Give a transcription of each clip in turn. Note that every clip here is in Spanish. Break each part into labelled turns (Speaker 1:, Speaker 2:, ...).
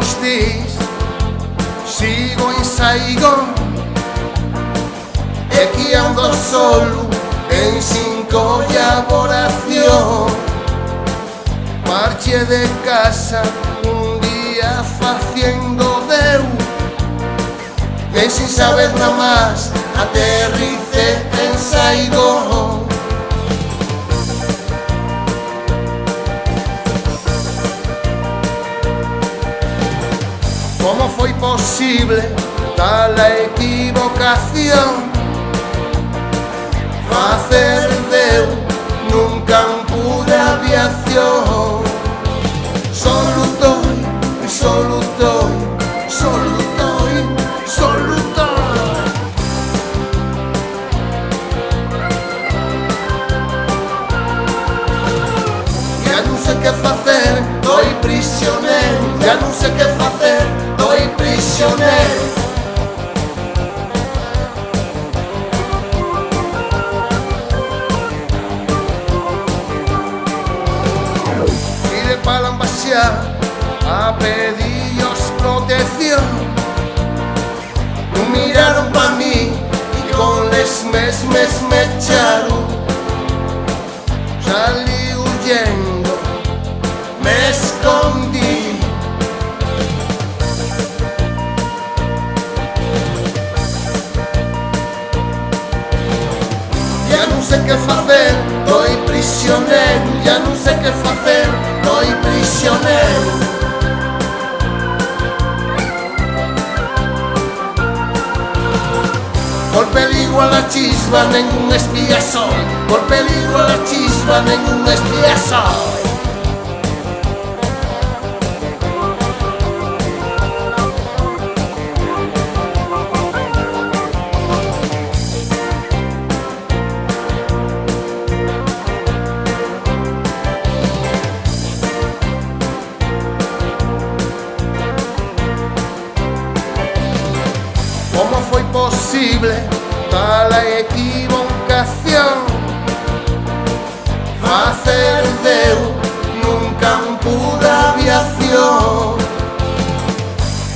Speaker 1: uns dis sigo en Saigón e que ando solo en sin colaboración. Marché de casa un día faciendo deu e sin saber nada más aterricé en Saigón. ¿Cómo foi posible tal equivocación? Facer deu nun campo de aviación. Solutoy, solutoy, solutoy, solutoy. Ya non sei que facer, doi prisionero. Ya non sei que facer, doi prisionero. Pa la embajada a pedirlos protección. No miraron pa mí y con les mesmes me echaron. Salí huyendo, me escondí. Ya no sé qué facer, estoy prisionero. Ya no sé qué facer, estoy prisionero. Por peligro a la chispa, ningún espía soy. Por peligro a la chispa, ningún espía soy. ¿Cómo foi posible tal equivocación? Facer deu nun campo de aviación.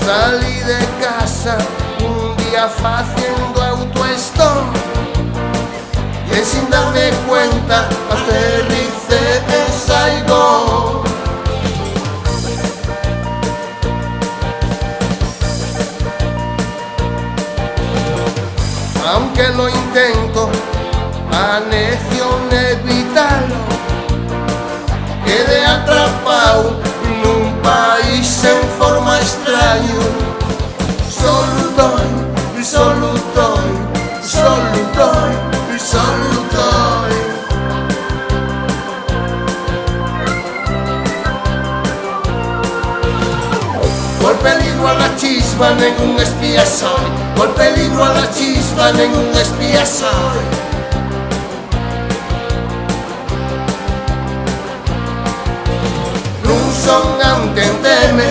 Speaker 1: Salí de casa un día faciendo autostop y sin darme cuenta aterricé en Saigón. Aunque lo intento, anecio en evitarlo. Quedé atrapado en un país en forma extraño. Solo doy, solo doy, solo doy, solo doy. Por peligro a la chispa, ningún espía soy. Por peligro a la chispa, ningún espía soy. Non son a entendeme,